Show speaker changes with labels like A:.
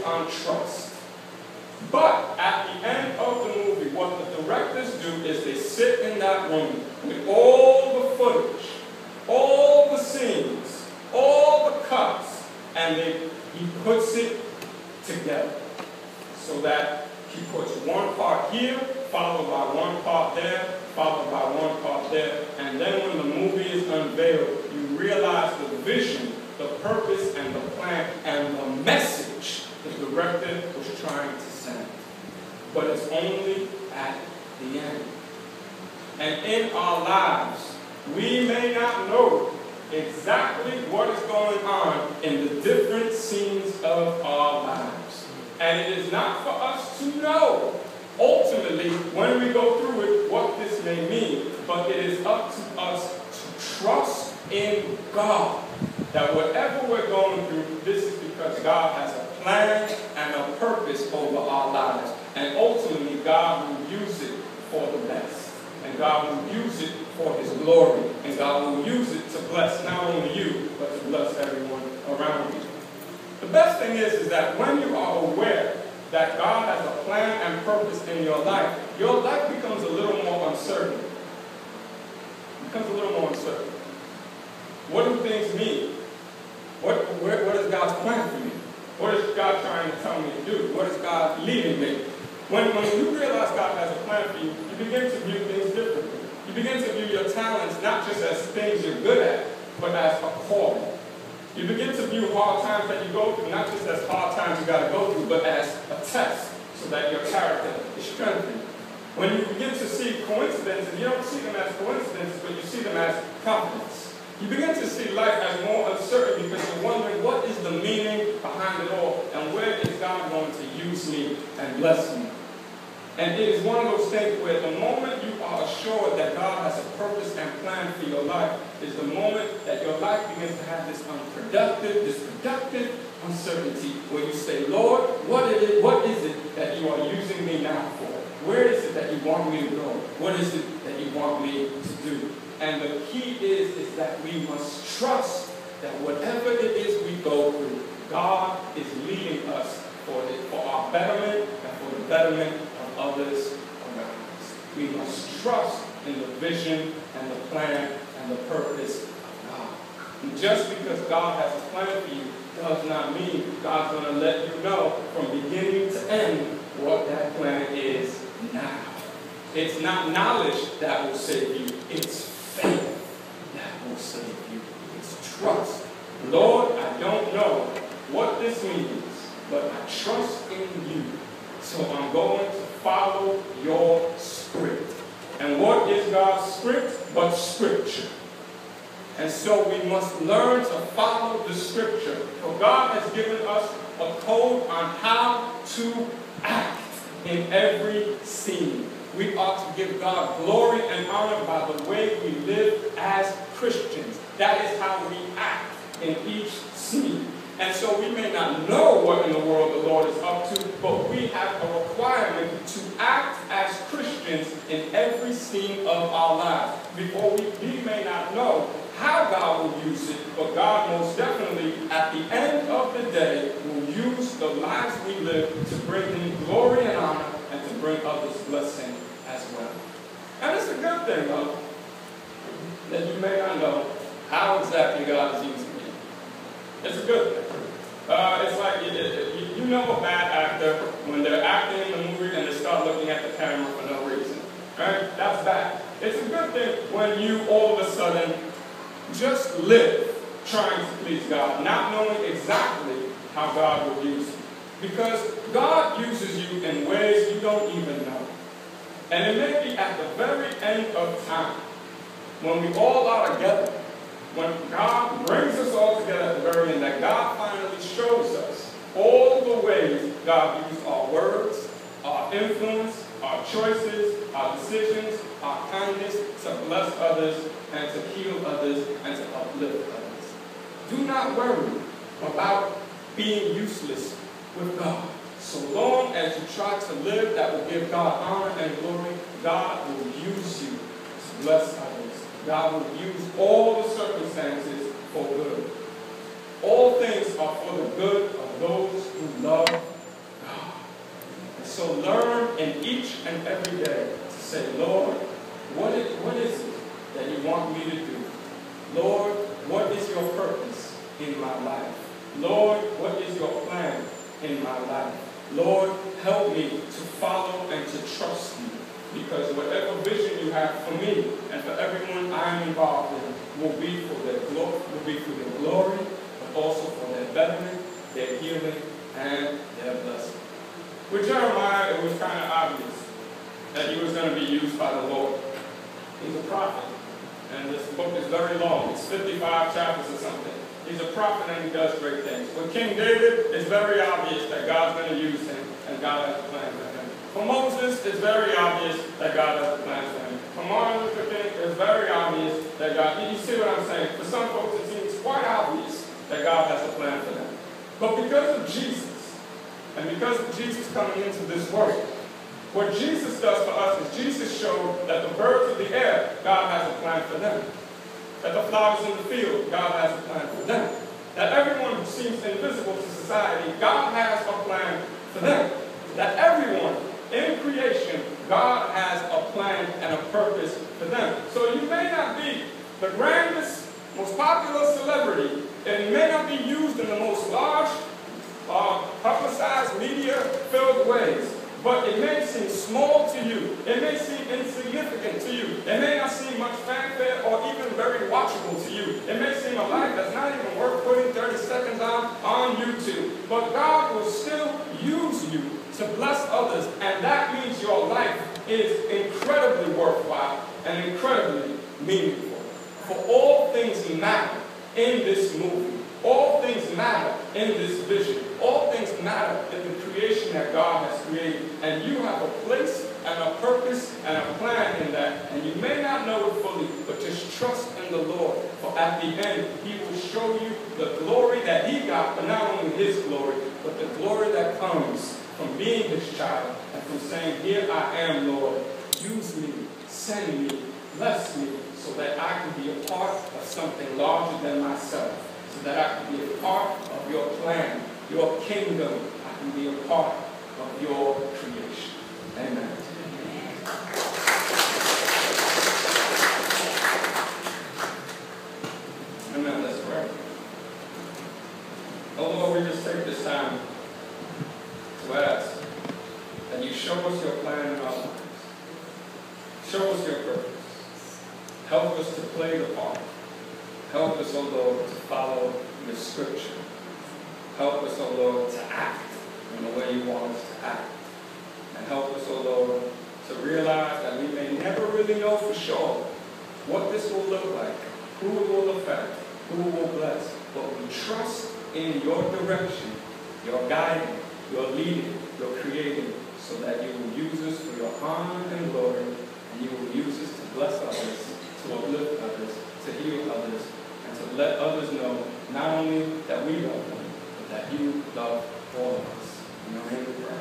A: on trust. But at the end of the movie, what the directors do is they sit in that room with all the footage, all the scenes, all the cuts, and he puts it together so that he puts one part here, followed by one part there, followed by one part there, and then when the movie is unveiled, you realize the vision, the purpose, and the plan, and the message the director was trying to send. But it's only at the end. And in our lives, we may not know exactly what is going on in the different scenes of our lives. And it is not for us to know, ultimately, when we go through it, what this may mean. But it is up to us to trust in God. That whatever we're going through, this is because God has a plan and a purpose over our lives. And ultimately, God will use it for the best. And God will use it for His glory. And God will use it to bless not only you, but to bless everyone around you. The best thing is that when you are aware that God has a plan and purpose in your life becomes a little more uncertain. It becomes a little more uncertain. What do things mean? What is God's plan for me? What is God trying to tell me to do? What is God leading me? When you realize God has a plan for you, you begin to view things differently. You begin to view your talents not just as things you're good at, but as a calling. You begin to view hard times that you go through not just as hard times you got to go through, but as a test so that your character is strengthened. When you begin to see coincidences, you don't see them as coincidences, but you see them as confidence. You begin to see life as more uncertain because you're wondering what is the meaning behind it all and where is God going to use me and bless me. And it is one of those things where the moment you are assured that God has a purpose and plan for your life is the moment that your life begins to have this productive uncertainty where you say, Lord, what is it that you are using me now for? Where is it that you want me to go? What is it that you want me to do? And the key is that we must trust that whatever it is we go through, God is leading us for our betterment and for the betterment of others around us. We must trust in the vision and the plan and the purpose of God. And just because God has a plan for you does not mean God's going to let you know from beginning to end what that plan is now. It's not knowledge that will save you. It's faith that will save you. It's trust. Lord, I don't know what this means, but I trust in you. So I'm going to follow your script. And what is God's script but Scripture? And so we must learn to follow the Scripture. For God has given us a code on how to act in every scene. We ought to give God glory and honor by the way we live as Christians. That is how we act in each scene. And so we may not know what in the world the Lord is up to, but we have a requirement to act as Christians in every scene of our lives. Before we may not know how God will use it, but God most definitely, at the end of the day, will use the lives we live to bring Him glory and honor and to bring others blessing as well. And it's a good thing, though, that you may not know how exactly God is using you. It's a good thing. It's like you know a bad actor when they're acting in the movie and they start looking at the camera for no reason. Right? That's bad. It's a good thing when you all of a sudden just live trying to please God, not knowing exactly how God will use you. Because God uses you in ways you don't even know. And it may be at the very end of time, when we all are together, when God brings us all together at the very end, that God finally shows us all the ways God used our words, our influence, our choices, our decisions, our kindness to bless others and to heal others and to uplift others. Do not worry about being useless with God. So long as you try to live that will give God honor and glory, God will use you to bless others. God will use all the circumstances for good. All things are for the good of those who love So learn in each and every day to say, Lord, what is it that you want me to do? Lord, what is your purpose in my life? Lord, what is your plan in my life? Lord, help me to follow and to trust you, because whatever vision you have for me and for everyone I am involved in will be for their glory, but also for their betterment, their healing, and their blessing. With Jeremiah, it was kind of obvious that he was going to be used by the Lord. He's a prophet, and this book is very long. It's 55 chapters or something. He's a prophet and he does great things. With King David, it's very obvious that God's going to use him and God has a plan for him. For Moses, it's very obvious that God has a plan for him. For Martin Luther King, it's very obvious that God, you see what I'm saying? For some folks, it seems quite obvious that God has a plan for them. But because of Jesus, and because of Jesus coming into this world, what Jesus does for us is Jesus showed that the birds of the air, God has a plan for them. That the flowers in the field, God has a plan for them. That everyone who seems invisible to society, God has a plan for them. That everyone in creation, God has a plan and a purpose for them. So you may not be the grandest, most popular celebrity, and may not be used in the most large, publicized, media-filled ways. But it may seem small to you. It may seem insignificant to you. It may not seem much fanfare or even very watchable to you. It may seem a life that's not even worth putting 30 seconds on YouTube. But God will still use you to bless others, and that means your life is incredibly worthwhile and incredibly meaningful. For all things matter in this movie. All things matter in this vision. All things matter in the creation that God has created. And you have a place and a purpose and a plan in that. And you may not know it fully, but just trust in the Lord. For at the end, he will show you the glory that he got, but not only his glory, but the glory that comes from being his child and from saying, here I am, Lord. Use me, send me, bless me, so that I can be a part of something larger than myself. So that I can be a part of your plan, your kingdom. I can be a part of your creation. Amen. Amen. Let's pray. Oh Lord, we just take this time to ask that you show us your plan in our lives. Show us your purpose. Help us to play the part. Help us, O Lord, to follow your scripture. Help us, O Lord, to act in the way you want us to act. And help us, O Lord, to realize that we may never really know for sure what this will look like, who it will affect, who it will bless. But we trust in your direction, your guiding, your leading, your creating, so that you will use us for your honor and glory, and you will use us to bless others, to uplift others, to heal others, and to let others know not only that we love them, but that you love all of us. In your name we pray.